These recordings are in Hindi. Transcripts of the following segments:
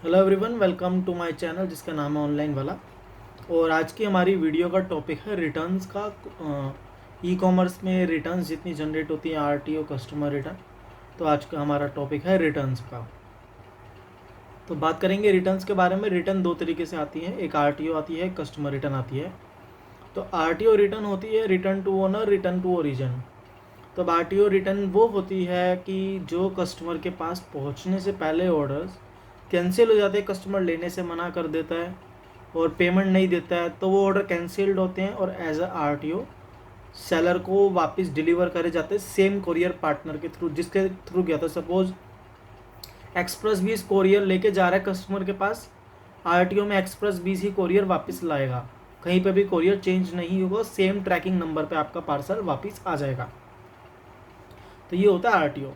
Hello everyone, welcome to my channel जिसका नाम है ऑनलाइन वाला। और आज की हमारी वीडियो का टॉपिक है रिटर्न्स का। ई कॉमर्स में रिटर्न्स जितनी जनरेट होती हैं, आरटीओ, कस्टमर रिटर्न। तो आज का हमारा टॉपिक है रिटर्न्स का। तो बात करेंगे रिटर्न्स के बारे में। रिटर्न दो तरीके से आती है, एक आरटीओ आती है, कस्टमर रिटर्न आती है। तो आरटीओ रिटर्न होती है return to owner, return to origin. तो आरटीओ रिटर्न वो होती है कि जो कस्टमर के पास पहुंचने से पहले ऑर्डर्स कैंसिल हो जाते हैं, कस्टमर लेने से मना कर देता है और पेमेंट नहीं देता है, तो वो ऑर्डर कैंसिल्ड होते हैं और एज अ आरटीओ सेलर को वापस डिलीवर करे जाते हैं सेम कोरियर पार्टनर के थ्रू जिसके थ्रू गया था। सपोज एक्सप्रेस बीस कोरियर लेके जा रहा है कस्टमर के पास, आरटीओ में एक्सप्रेस बीस ही कोरियर वापस लाएगा, कहीं पे भी कोरियर चेंज नहीं होगा, सेम ट्रैकिंग नंबर पे आपका पार्सल वापस आ जाएगा। तो ये होता है आरटीओ।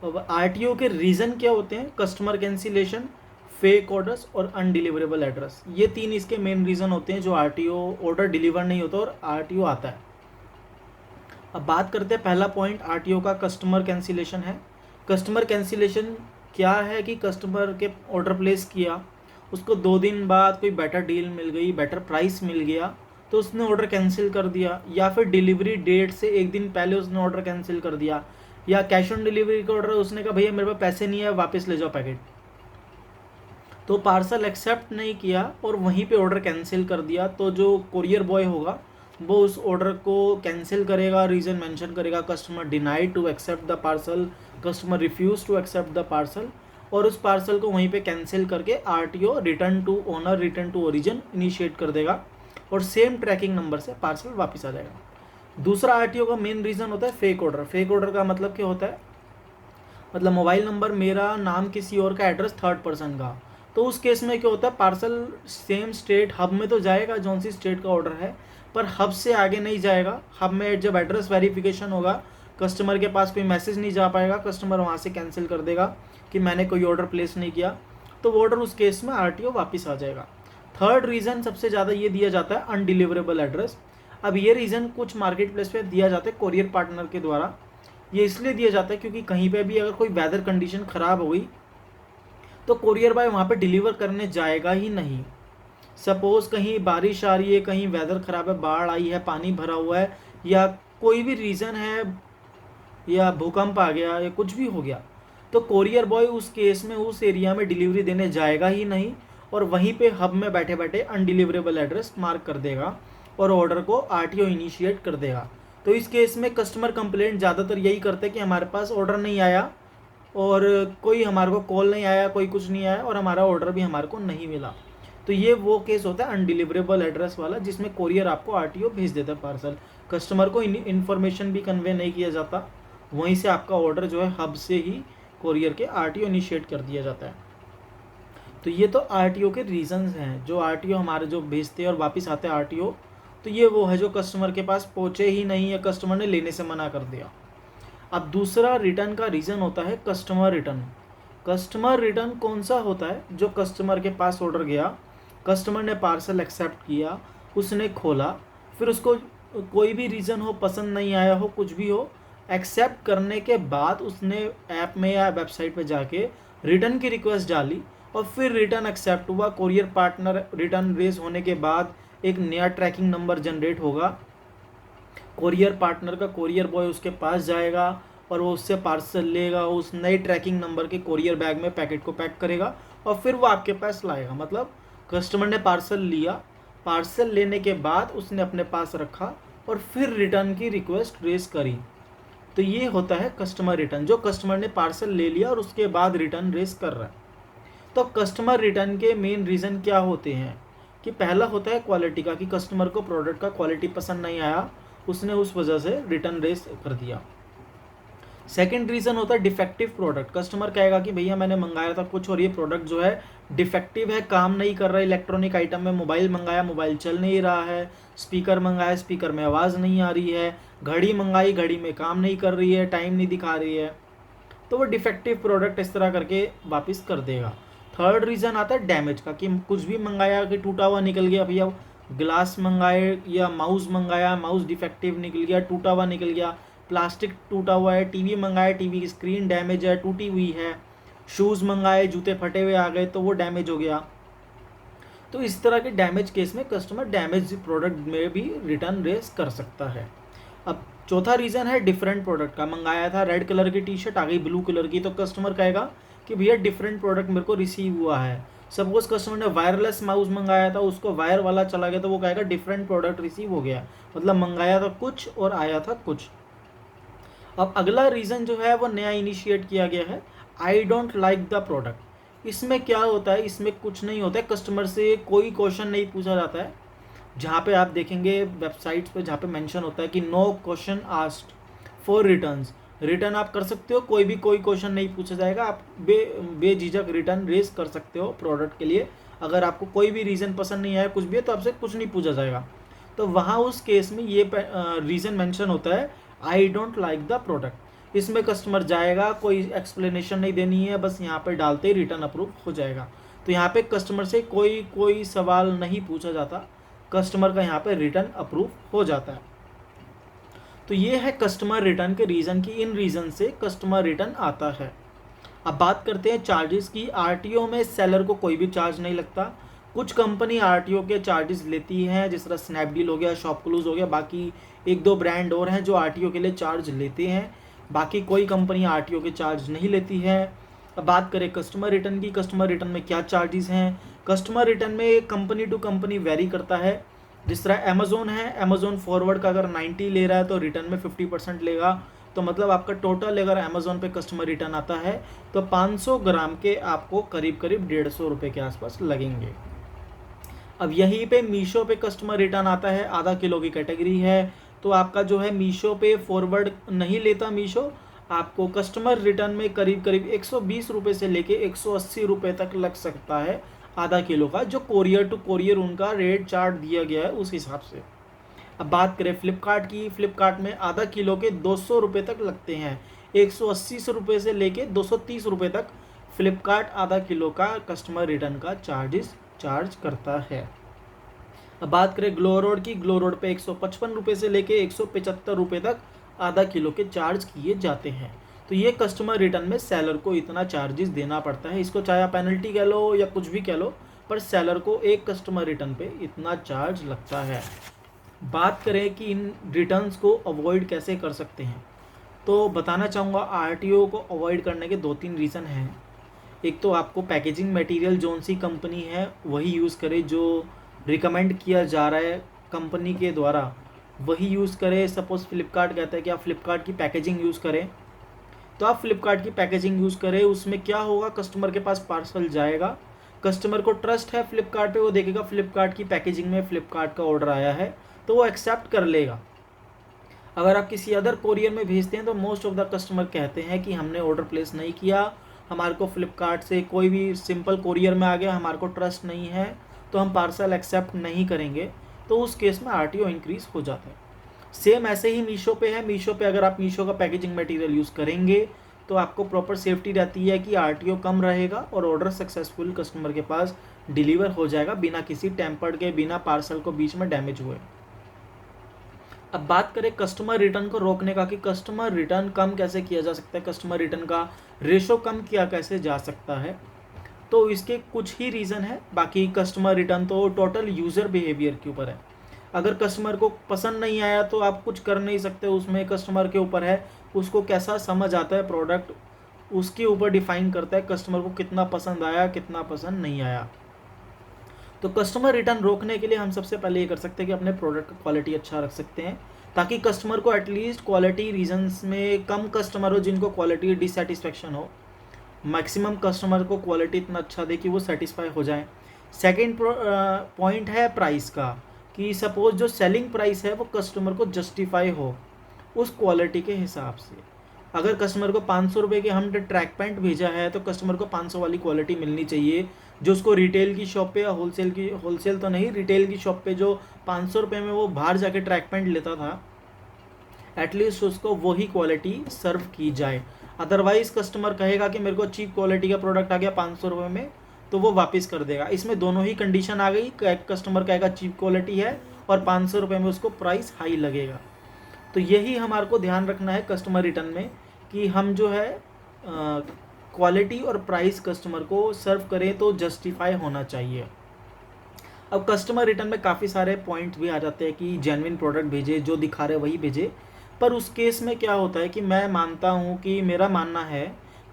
अब आरटीओ के रीज़न क्या होते हैं? कस्टमर कैंसिलेशन, फेक ऑर्डर्स और अनडिलीवरेबल एड्रेस। ये तीन इसके मेन रीज़न होते हैं जो आरटीओ ऑर्डर डिलीवर नहीं होता और आरटीओ आता है। अब बात करते हैं, पहला पॉइंट आरटीओ का कस्टमर कैंसिलेशन है। कस्टमर कैंसिलेशन क्या है कि कस्टमर के ऑर्डर प्लेस किया, उसको 2 दिन बाद कोई बेटर डील मिल गई, बेटर प्राइस मिल गया, तो उसने ऑर्डर कैंसिल कर दिया, या फिर डिलीवरी डेट से 1 दिन पहले उसने ऑर्डर कैंसिल कर दिया, या कैश ऑन डिलीवरी का ऑर्डर, उसने कहा भैया मेरे पास पैसे नहीं है, वापस ले जाओ पैकेट। तो पार्सल एक्सेप्ट नहीं किया और वहीं पे ऑर्डर कैंसिल कर दिया, तो जो कुरियर बॉय होगा वो उस ऑर्डर को कैंसिल करेगा, रीज़न मेंशन करेगा, customer denied to accept the parcel, customer refuse to accept the parcel, और उस पार्सल को वहीं पे कैंसिल करके RTO return to owner, return to origin initiate कर देगा और सेम ट्रैकिंग नंबर से पार्सल वापस आ जाएगा। दूसरा आरटीओ का मेन रीज़न होता है फेक ऑर्डर। फेक ऑर्डर का मतलब क्या होता है? मतलब मोबाइल नंबर मेरा, नाम किसी और का, एड्रेस थर्ड पर्सन का। तो उस केस में क्या होता है, पार्सल सेम स्टेट हब में तो जाएगा जौन सी स्टेट का ऑर्डर है, पर हब से आगे नहीं जाएगा। हब में जब एड्रेस वेरिफिकेशन होगा, कस्टमर के पास कोई मैसेज नहीं जा पाएगा, कस्टमर वहाँ से कैंसिल कर देगा कि मैंने कोई ऑर्डर प्लेस नहीं किया, तो वो ऑर्डर उस केस में आरटीओ वापस आ जाएगा। थर्ड रीज़न सबसे ज़्यादा ये दिया जाता है अनडिलीवरेबल एड्रेस। अब ये रीज़न कुछ मार्केट प्लेस पे दिया जाता है कोरियर पार्टनर के द्वारा। ये इसलिए दिया जाता है क्योंकि कहीं पे भी अगर कोई वेदर कंडीशन ख़राब हो गई तो कोरियर बॉय वहाँ पे डिलीवर करने जाएगा ही नहीं। सपोज़ कहीं बारिश आ रही है, कहीं वेदर ख़राब है, बाढ़ आई है, पानी भरा हुआ है, या कोई भी रीज़न है, या भूकंप आ गया, या कुछ भी हो गया, तो कोरियर बॉय उस केस में उस एरिया में डिलीवरी देने जाएगा ही नहीं और वहीं पे हब में बैठे बैठे अनडिलीवरेबल एड्रेस मार्क कर देगा और ऑर्डर को आरटीओ इनिशिएट कर देगा। तो इस केस में कस्टमर कंप्लेंट ज़्यादातर यही करते हैं कि हमारे पास ऑर्डर नहीं आया और कोई हमारे को कॉल नहीं आया, कोई कुछ नहीं आया और हमारा ऑर्डर भी हमारे को नहीं मिला। तो ये वो केस होता है अनडिलीवरेबल एड्रेस वाला, जिसमें कोरियर आपको आरटीओ भेज देता है पार्सल, कस्टमर को इन्फॉर्मेशन भी कन्वे नहीं किया जाता, वहीं से आपका ऑर्डर जो है हब से ही कोरियर के आरटीओ इनिशिएट कर दिया जाता है। तो ये तो आरटीओ के रीजंस हैं, जो आरटीओ हमारे जो भेजते हैं और वापस आते हैं आरटीओ। तो ये वो है जो कस्टमर के पास पहुँचे ही नहीं, या कस्टमर ने लेने से मना कर दिया। अब दूसरा रिटर्न का रीज़न होता है कस्टमर रिटर्न। कस्टमर रिटर्न कौन सा होता है? जो कस्टमर के पास ऑर्डर गया, कस्टमर ने पार्सल एक्सेप्ट किया, उसने खोला, फिर उसको कोई भी रीज़न हो, पसंद नहीं आया हो, कुछ भी हो, एक्सेप्ट करने के बाद उसने ऐप में या वेबसाइट पे जाके रिटर्न की रिक्वेस्ट डाली और फिर रिटर्न एक्सेप्ट हुआ। कोरियर पार्टनर रिटर्न रेज होने के बाद एक नया ट्रैकिंग नंबर जनरेट होगा, कोरियर पार्टनर का कोरियर बॉय उसके पास जाएगा और वो उससे पार्सल लेगा, उस नए ट्रैकिंग नंबर के कोरियर बैग में पैकेट को पैक करेगा और फिर वो आपके पास लाएगा। मतलब कस्टमर ने पार्सल लिया, पार्सल लेने के बाद उसने अपने पास रखा और फिर रिटर्न की रिक्वेस्ट रेज करी। तो ये होता है कस्टमर रिटर्न, जो कस्टमर ने पार्सल ले लिया और उसके बाद रिटर्न रेज कर रहा है। तो कस्टमर रिटर्न के मेन रीज़न क्या होते हैं? कि पहला होता है क्वालिटी का, कि कस्टमर को प्रोडक्ट का क्वालिटी पसंद नहीं आया, उसने उस वजह से रिटर्न रेस कर दिया। सेकंड रीज़न होता है डिफेक्टिव प्रोडक्ट। कस्टमर कहेगा कि भैया मैंने मंगाया था कुछ और ये प्रोडक्ट जो है डिफेक्टिव है, काम नहीं कर रहा है। इलेक्ट्रॉनिक आइटम में मोबाइल मंगाया, मोबाइल चल नहीं रहा है, स्पीकर मंगाया, स्पीकर में आवाज़ नहीं आ रही है, घड़ी मंगाई, घड़ी में काम नहीं कर रही है, टाइम नहीं दिखा रही है, तो वो डिफेक्टिव प्रोडक्ट इस तरह करके वापस कर देगा। थर्ड रीज़न आता है डैमेज का, कि कुछ भी मंगाया कि टूटा हुआ निकल गया, भैया ग्लास मंगाए या माउस मंगाया, माउस डिफेक्टिव निकल गया, टूटा हुआ निकल गया, प्लास्टिक टूटा हुआ है, टीवी मंगाया, टीवी की स्क्रीन डैमेज है, टूटी हुई है, शूज़ मंगाए, जूते फटे हुए आ गए तो वो डैमेज हो गया। तो इस तरह के डैमेज केस में कस्टमर डैमेज प्रोडक्ट में भी रिटर्न रेस कर सकता है। अब चौथा रीज़न है डिफरेंट प्रोडक्ट का। मंगाया था रेड कलर की टी शर्ट, आ गई ब्लू कलर की, तो कस्टमर कहेगा कि भैया डिफरेंट प्रोडक्ट मेरे को रिसीव हुआ है। सपोज कस्टमर ने वायरलेस माउस मंगाया था, उसको वायर वाला चला गया, तो वो कहेगा डिफरेंट प्रोडक्ट रिसीव हो गया, मतलब मंगाया था कुछ और आया था कुछ। अब अगला रीज़न जो है वो नया इनिशिएट किया गया है, I don't like the product. इसमें क्या होता है, इसमें कुछ नहीं होता है, कस्टमर से कोई क्वेश्चन नहीं पूछा जाता है। जहाँ पे आप देखेंगे वेबसाइट्स पे, जहाँ पे मेंशन होता है कि no question asked for returns, return आप कर सकते हो, कोई क्वेश्चन नहीं पूछा जाएगा, आप बेझिझक रिटर्न रेज कर सकते हो प्रोडक्ट के लिए। अगर आपको कोई भी रीज़न पसंद नहीं आया, कुछ भी है, तो आपसे कुछ नहीं पूछा जाएगा। तो वहाँ उस केस में ये रीज़न मेंशन होता है, I don't like the product. इसमें कस्टमर जाएगा, कोई एक्सप्लेनेशन नहीं देनी है, बस यहाँ पे डालते ही रिटर्न अप्रूव हो जाएगा। तो यहाँ पे कस्टमर से कोई सवाल नहीं पूछा जाता, कस्टमर का यहाँ पे रिटर्न अप्रूव हो जाता है। तो ये है कस्टमर रिटर्न के रीज़न की, इन रीज़न से कस्टमर रिटर्न आता है। अब बात करते हैं चार्जेस की। आरटीओ में सेलर को कोई भी चार्ज नहीं लगता। कुछ कंपनी आरटीओ के चार्जेस लेती हैं, जिस तरह स्नैपडील हो गया, शॉपक्लूज हो गया, बाकी एक दो ब्रांड और हैं जो आरटीओ के लिए चार्ज लेते हैं। बाकी कोई कंपनी आरटीओ के चार्ज नहीं लेती है। अब बात करें कस्टमर रिटर्न की, कस्टमर रिटर्न में क्या चार्जेस हैं। कस्टमर रिटर्न में कंपनी टू कंपनी वेरी करता है। जिस तरह अमेज़ोन है, अमेज़ोन फॉरवर्ड का अगर 90 ले रहा है तो रिटर्न में 50% लेगा। तो मतलब आपका टोटल अगर अमेज़ोन पे कस्टमर रिटर्न आता है तो 500 ग्राम के आपको करीब 150 रुपये के आसपास लगेंगे। अब यहीं पे मीशो पे कस्टमर रिटर्न आता है, आधा किलो की कैटेगरी है, तो आपका जो है मीशो पे फॉरवर्ड नहीं लेता मीशो, आपको कस्टमर रिटर्न में करीब 120 रुपये से लेके 180 रुपये तक लग सकता है आधा किलो का, जो कोरियर टू कोरियर उनका रेट चार्ट दिया गया है उस हिसाब से। अब बात करें फ्लिपकार्ट की, फ्लिपकार्ट में आधा किलो के 200 रुपये तक लगते हैं, 180 रुपये से लेके 230 रुपये तक फ्लिपकार्ट आधा किलो का कस्टमर रिटर्न का चार्ज करता है। अब बात करें ग्लो रोड की, ग्लो रोड पे 155 रुपये से लेके 175 रुपये तक आधा किलो के चार्ज किए जाते हैं। तो ये कस्टमर रिटर्न में सेलर को इतना चार्जेस देना पड़ता है, इसको चाहे आप पेनल्टी कह लो या कुछ भी कह लो, पर सेलर को एक कस्टमर रिटर्न पे इतना चार्ज लगता है। बात करें कि इन रिटर्न्स को अवॉइड कैसे कर सकते हैं, तो बताना चाहूँगा आरटीओ को अवॉइड करने के 2-3 रीज़न हैं। एक तो आपको पैकेजिंग मटेरियल जोन सी कंपनी है वही यूज़ करे, जो रिकमेंड किया जा रहा है कंपनी के द्वारा वही यूज़ करें। सपोज़ फ्लिपकार्ट कहता है कि आप फ्लिपकार्ट की पैकेजिंग यूज़ करें, तो आप फ्लिपकार्ट की पैकेजिंग यूज़ करें। उसमें क्या होगा, कस्टमर के पास पार्सल जाएगा, कस्टमर को ट्रस्ट है फ्लिपकार्ट पे, वो देखेगा फ्लिपकार्ट की पैकेजिंग में फ्लिपकार्ट का ऑर्डर आया है तो वो एक्सेप्ट कर लेगा। अगर आप किसी अदर कोरियर में भेजते हैं तो मोस्ट ऑफ द कस्टमर कहते हैं कि हमने ऑर्डर प्लेस नहीं किया, हमारे को फ्लिपकार्ट से कोई भी सिंपल कोरियर में आ गया, हमारे को ट्रस्ट नहीं है, तो हम पार्सल एक्सेप्ट नहीं करेंगे। तो उस केस में आरटीओ इंक्रीज़ हो जाता है। सेम ऐसे ही मीशो पे है। मीशो पे अगर आप मीशो का पैकेजिंग मटेरियल यूज़ करेंगे तो आपको प्रॉपर सेफ्टी रहती है कि आरटीओ कम रहेगा और ऑर्डर सक्सेसफुल कस्टमर के पास डिलीवर हो जाएगा बिना किसी टेम्पर्ड के, बिना पार्सल को बीच में डैमेज हुए। अब बात करें कस्टमर रिटर्न को रोकने का, कि कस्टमर रिटर्न कम कैसे किया जा सकता है, कस्टमर रिटर्न का रेशो कम किया कैसे जा सकता है, तो इसके कुछ ही रीज़न है। बाकी कस्टमर रिटर्न तो टोटल यूज़र बिहेवियर के ऊपर है। अगर कस्टमर को पसंद नहीं आया तो आप कुछ कर नहीं सकते, उसमें कस्टमर के ऊपर है, उसको कैसा समझ आता है प्रोडक्ट उसके ऊपर डिफाइन करता है कस्टमर को कितना पसंद आया कितना पसंद नहीं आया। तो कस्टमर रिटर्न रोकने के लिए हम सबसे पहले ये कर सकते हैं कि अपने प्रोडक्ट का क्वालिटी अच्छा रख सकते हैं, ताकि कस्टमर को एटलीस्ट क्वालिटी रीजंस में कम कस्टमर हो जिनको क्वालिटी डिससेटिस्फेक्शन हो, मैक्सिमम कस्टमर को क्वालिटी इतना अच्छा दे कि वो सेटिस्फाई हो जाए। सेकेंड पॉइंट है प्राइस का, कि सपोज जो सेलिंग प्राइस है वो कस्टमर को जस्टिफाई हो उस क्वालिटी के हिसाब से। अगर कस्टमर को 500 रुपये के हमने ट्रैक पैंट भेजा है तो कस्टमर को 500 वाली क्वालिटी मिलनी चाहिए, जो उसको रिटेल की शॉप पे या होलसेल तो नहीं, रिटेल की शॉप पे जो 500 रुपये में वो बाहर जाके ट्रैक पैंट लेता था, एटलीस्ट उसको वही क्वालिटी सर्व की जाए। अदरवाइज़ कस्टमर कहेगा कि मेरे को चीप क्वालिटी का प्रोडक्ट आ गया 500 रुपये में, तो वो वापस कर देगा। इसमें दोनों ही कंडीशन आ गई, कस्टमर कहेगा चीप क्वालिटी है और 500 रुपये में उसको प्राइस हाई लगेगा। तो यही हमारे को ध्यान रखना है कस्टमर रिटर्न में, कि हम जो है क्वालिटी और प्राइस कस्टमर को सर्व करें तो जस्टिफाई होना चाहिए। अब कस्टमर रिटर्न में काफ़ी सारे पॉइंट्स भी आ जाते हैं कि जेन्युइन प्रोडक्ट भेजे, जो दिखा रहे वही भेजे। पर उस केस में क्या होता है कि मैं मानता हूँ कि मेरा मानना है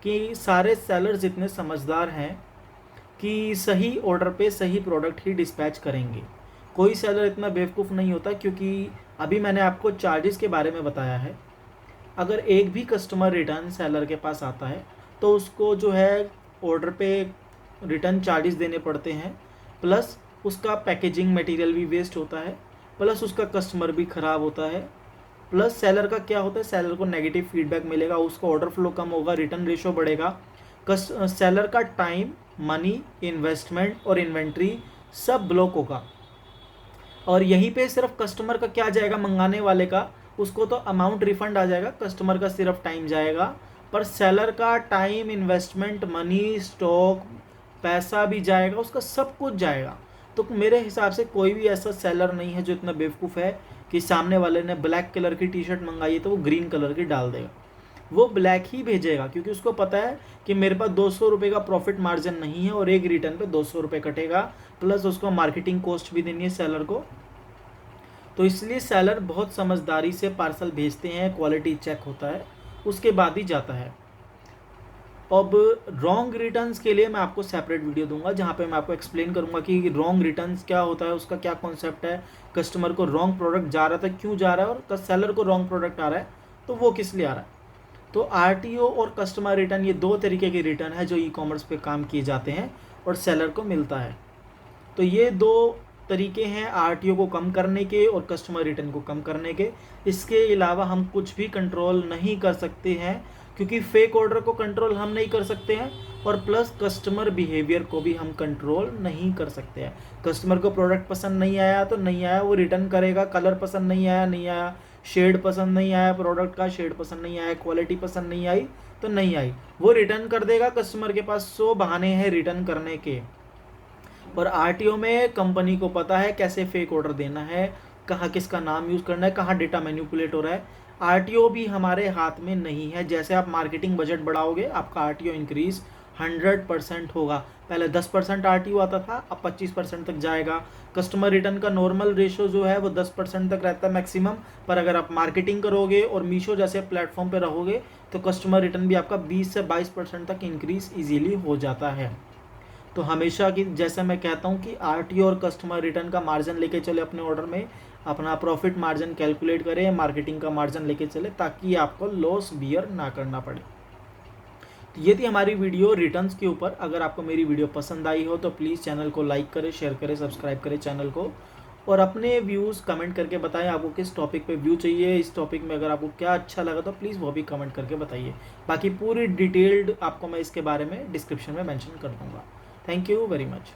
कि सारे सेलर्स इतने समझदार हैं कि सही ऑर्डर पे सही प्रोडक्ट ही डिस्पैच करेंगे। कोई सेलर इतना बेवकूफ़ नहीं होता, क्योंकि अभी मैंने आपको चार्जेस के बारे में बताया है। अगर एक भी कस्टमर रिटर्न सेलर के पास आता है तो उसको जो है ऑर्डर पे रिटर्न चार्जेस देने पड़ते हैं, प्लस उसका पैकेजिंग मटेरियल भी वेस्ट होता है, प्लस उसका कस्टमर भी ख़राब होता है, प्लस सेलर का क्या होता है, सेलर को नेगेटिव फीडबैक मिलेगा, उसका ऑर्डर फ्लो कम होगा, रिटर्न रेशो बढ़ेगा, सेलर का टाइम, मनी, इन्वेस्टमेंट और इन्वेंट्री सब ब्लॉक होगा। और यहीं पे सिर्फ कस्टमर का क्या जाएगा, मंगाने वाले का, उसको तो अमाउंट रिफंड आ जाएगा, कस्टमर का सिर्फ टाइम जाएगा। पर सेलर का टाइम, इन्वेस्टमेंट, मनी, स्टॉक, पैसा भी जाएगा, उसका सब कुछ जाएगा। तो मेरे हिसाब से कोई भी ऐसा सेलर नहीं है जो इतना बेवकूफ़ है कि सामने वाले ने ब्लैक कलर की टी शर्ट मंगाई है तो वो ग्रीन कलर की डाल देगा। वो ब्लैक ही भेजेगा, क्योंकि उसको पता है कि मेरे पास 200 रुपये का प्रॉफिट मार्जिन नहीं है और एक रिटर्न पे 200 रुपये कटेगा, प्लस उसको मार्केटिंग कॉस्ट भी देनी है सेलर को। तो इसलिए सेलर बहुत समझदारी से पार्सल भेजते हैं, क्वालिटी चेक होता है, उसके बाद ही जाता है। अब रॉन्ग रिटर्न्स के लिए मैं आपको सेपरेट वीडियो दूंगा जहाँ पे मैं आपको एक्सप्लेन करूंगा कि रॉन्ग रिटर्न्स क्या होता है, उसका क्या कॉन्सेप्ट है, कस्टमर को रॉन्ग प्रोडक्ट जा रहा था क्यों जा रहा है, और सेलर को रॉन्ग प्रोडक्ट आ रहा है तो वो किस लिए आ रहा है। तो आरटीओ और कस्टमर रिटर्न ये दो तरीके के रिटर्न है जो ई कॉमर्स पे काम किए जाते हैं और सेलर को मिलता है। तो ये दो तरीके हैं आरटीओ को कम करने के और कस्टमर रिटर्न को कम करने के। इसके अलावा हम कुछ भी कंट्रोल नहीं कर सकते हैं, क्योंकि फेक ऑर्डर को कंट्रोल हम नहीं कर सकते हैं और प्लस कस्टमर बिहेवियर को भी हम कंट्रोल नहीं कर सकते हैं। कस्टमर को प्रोडक्ट पसंद नहीं आया तो नहीं आया, वो रिटर्न करेगा। कलर पसंद नहीं आया, नहीं आया। शेड पसंद नहीं आया, प्रोडक्ट का शेड पसंद नहीं आया, क्वालिटी पसंद नहीं आई तो नहीं आई, वो रिटर्न कर देगा। कस्टमर के पास 100 बहाने हैं रिटर्न करने के। और आरटीओ में कंपनी को पता है कैसे फेक ऑर्डर देना है, कहाँ किसका नाम यूज़ करना है, कहाँ डेटा मैनिपुलेट हो रहा है। आरटीओ भी हमारे हाथ में नहीं है। जैसे आप मार्केटिंग बजट बढ़ाओगे आपका आरटीओ इंक्रीज 100% होगा। पहले 10% आरटीओ आता था, अब 25% तक जाएगा। कस्टमर रिटर्न का नॉर्मल रेशो जो है वो 10% तक रहता है मैक्सिमम, पर अगर आप मार्केटिंग करोगे और मीशो जैसे प्लेटफॉर्म पे रहोगे तो कस्टमर रिटर्न भी आपका 20 से 22% तक इंक्रीज ईजीली हो जाता है। तो हमेशा की जैसे मैं कहता हूँ कि आरटीओ और कस्टमर रिटर्न का मार्जिन लेके चले अपने ऑर्डर में, अपना प्रॉफिट मार्जिन कैलकुलेट करें, मार्केटिंग का मार्जिन लेके चले ताकि आपको लॉस बियर ना करना पड़े। तो ये थी हमारी वीडियो रिटर्न्स के ऊपर। अगर आपको मेरी वीडियो पसंद आई हो तो प्लीज़ चैनल को लाइक करें, शेयर करें, सब्सक्राइब करें चैनल को, और अपने व्यूज़ कमेंट करके बताएं आपको किस टॉपिक पे व्यू चाहिए। इस टॉपिक में अगर आपको क्या अच्छा लगा तो प्लीज़ वो भी कमेंट करके बताइए। बाकी पूरी डिटेल्ड आपको मैं इसके बारे में डिस्क्रिप्शन में मेंशन कर दूँगा। Thank you very much.